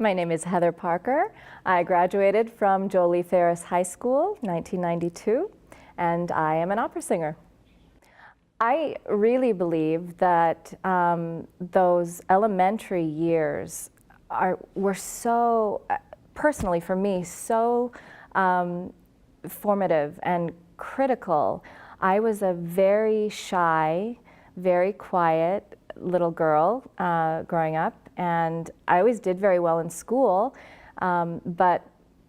My name is Heather Parker. I graduated from Ferris High School, 1992, and I am an opera singer. I really believe that those elementary years were so, personally for me, so formative and critical. I was a very shy, very quiet little girl growing up, and I always did very well in school, but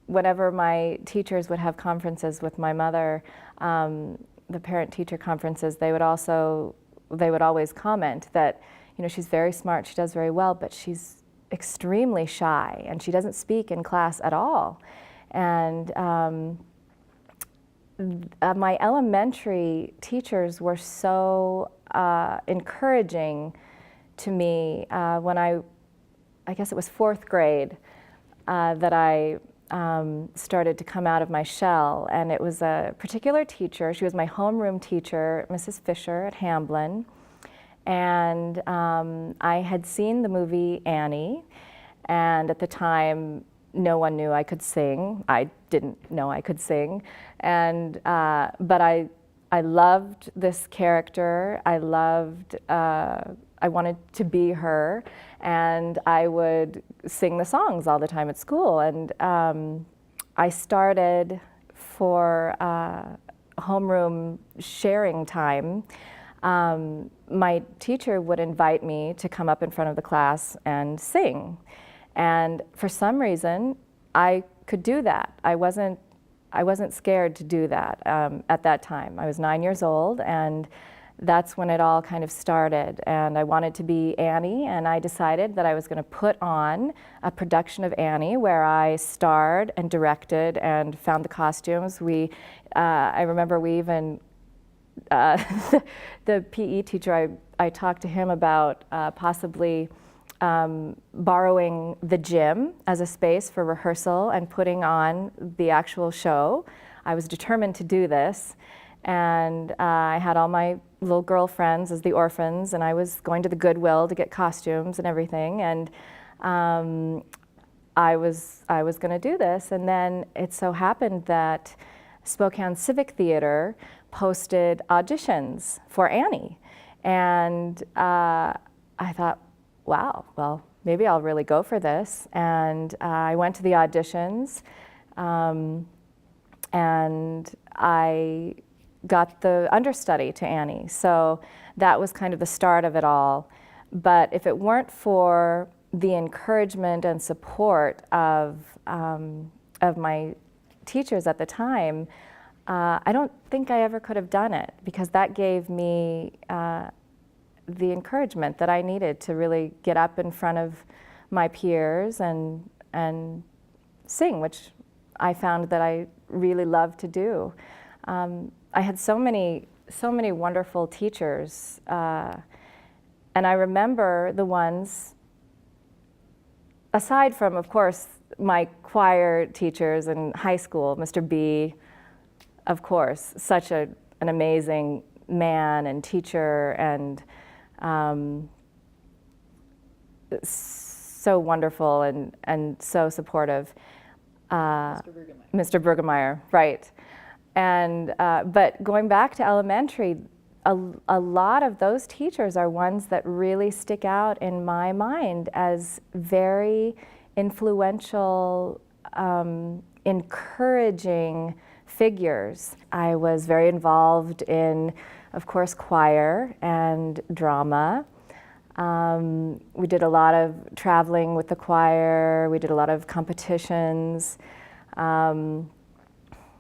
whenever my teachers would have conferences with my mother, the parent-teacher conferences, they would always comment that, you know, she's very smart, she does very well, but she's extremely shy and she doesn't speak in class at all. And my elementary teachers were so encouraging to me when I guess it was fourth grade that I started to come out of my shell, and it was a particular teacher. She was my homeroom teacher, Mrs. Fisher at Hamblin, and I had seen the movie Annie, and at the time no one knew I could sing. I didn't know I could sing, and but I loved this character. I wanted to be her, and I would sing the songs all the time at school. And I started for homeroom sharing time. My teacher would invite me to come up in front of the class and sing. And for some reason, I could do that. I wasn't scared to do that at that time. I was 9 years old, and that's when it all kind of started. And I wanted to be Annie, and I decided that I was going to put on a production of Annie where I starred and directed and found the costumes. I remember we even, the PE teacher, I talked to him about possibly borrowing the gym as a space for rehearsal and putting on the actual show. I was determined to do this, and I had all my little girlfriends as the orphans, and I was going to the Goodwill to get costumes and everything, and I was going to do this. And then it so happened that Spokane Civic Theater posted auditions for Annie, and I thought, wow, well, maybe I'll really go for this. And I went to the auditions, and I got the understudy to Annie. So that was kind of the start of it all. But if it weren't for the encouragement and support of my teachers at the time, I don't think I ever could have done it, because that gave me the encouragement that I needed to really get up in front of my peers and sing, which I found that I really loved to do. I had so many wonderful teachers, and I remember the ones, aside from, of course, my choir teachers in high school, Mr. B, of course, such an amazing man and teacher, and so wonderful and so supportive. Mr. Burgemeyer, right. And, but going back to elementary, a lot of those teachers are ones that really stick out in my mind as very influential, encouraging figures. I was very involved in, of course, choir and drama. We did a lot of traveling with the choir. We did a lot of competitions.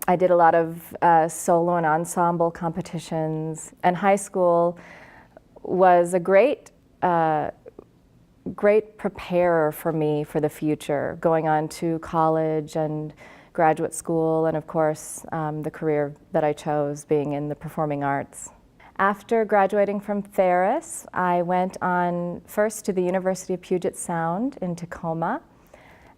I did a lot of solo and ensemble competitions. And high school was a great preparer for me for the future, going on to college and graduate school, and of course, the career that I chose, being in the performing arts. After graduating from Ferris, I went on first to the University of Puget Sound in Tacoma,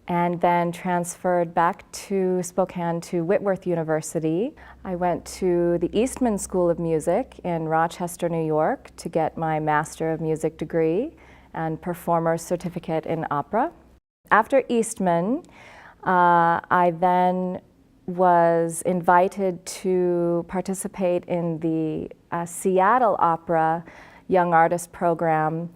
and then transferred back to Spokane to Whitworth University. I went to the Eastman School of Music in Rochester, New York to get my Master of Music degree and Performer's Certificate in Opera. After Eastman, I then was invited to participate in the Seattle Opera Young Artist Program.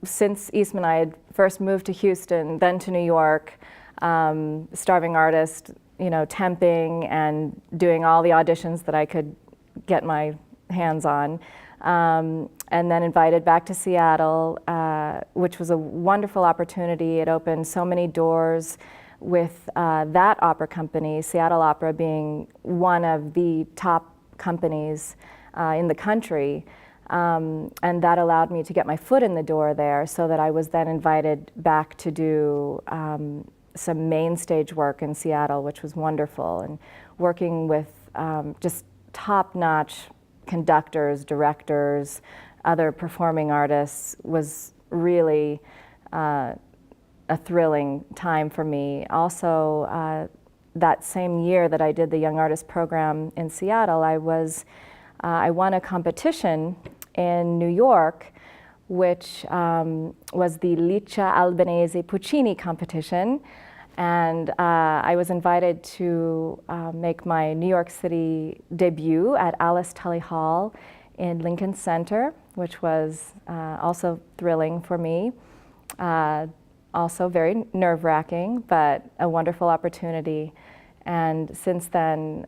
Since Eastman, I had first moved to Houston, then to New York, starving artist, temping and doing all the auditions that I could get my hands on. And then invited back to Seattle, which was a wonderful opportunity. It opened so many doors with that opera company, Seattle Opera being one of the top companies in the country. And that allowed me to get my foot in the door there, so that I was then invited back to do some main stage work in Seattle, which was wonderful, and working with just top-notch conductors, directors, other performing artists was really a thrilling time for me. Also, that same year that I did the Young Artist Program in Seattle, I won a competition in New York, which was the Licea Albanese Puccini competition. And I was invited to make my New York City debut at Alice Tully Hall in Lincoln Center, which was also thrilling for me. Also very nerve-wracking, but a wonderful opportunity. And since then,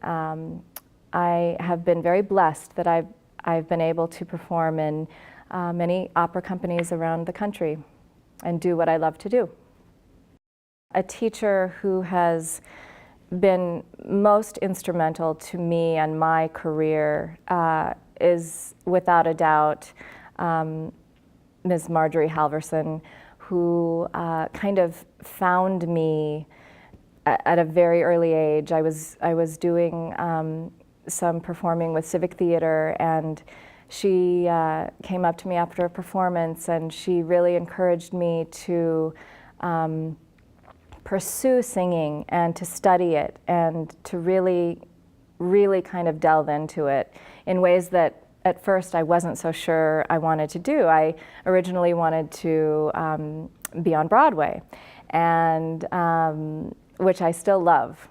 I have been very blessed that I've been able to perform in many opera companies around the country and do what I love to do. A teacher who has been most instrumental to me and my career is, without a doubt, Ms. Marjorie Halverson, who kind of found me at a very early age. I was doing some performing with Civic Theater, and she came up to me after a performance, and she really encouraged me to pursue singing and to study it and to really, really kind of delve into it in ways that at first I wasn't so sure I wanted to do. I originally wanted to be on Broadway, and which I still love.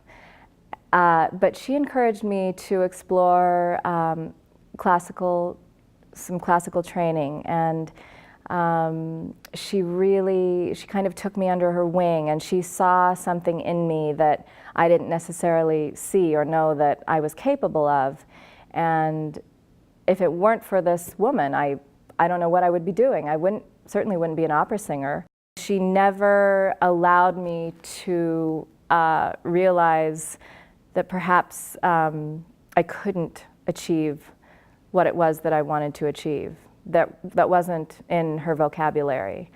But she encouraged me to explore some classical training, and she kind of took me under her wing, and she saw something in me that I didn't necessarily see or know that I was capable of. And if it weren't for this woman, I don't know what I would be doing. I certainly wouldn't be an opera singer. She never allowed me to realize that perhaps I couldn't achieve what it was that I wanted to achieve. That wasn't in her vocabulary.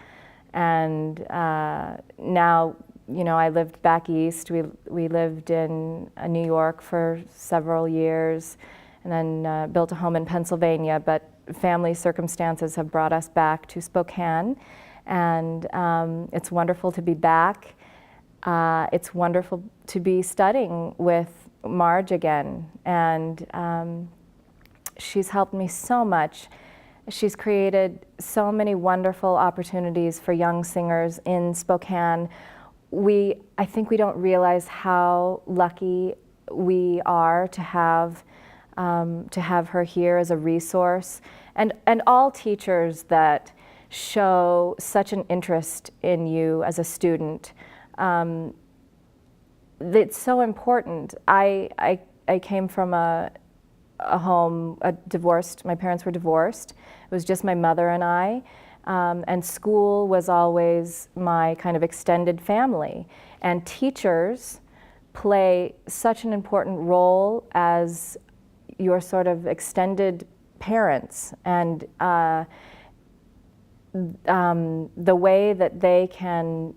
And now, I lived back east. We lived in New York for several years, and then built a home in Pennsylvania, but family circumstances have brought us back to Spokane, and it's wonderful to be back. It's wonderful to be studying with Marge again, and she's helped me so much. She's created so many wonderful opportunities for young singers in Spokane. I think we don't realize how lucky we are to have her here as a resource, and all teachers that show such an interest in you as a student. It's so important. I came from a home, my parents were divorced. It was just my mother and I, and school was always my kind of extended family. And teachers play such an important role as your sort of extended parents, and the way that they can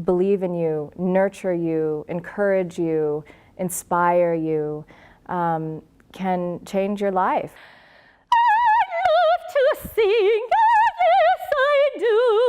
believe in you, nurture you, encourage you, inspire you, can change your life. I love to sing, yes I do.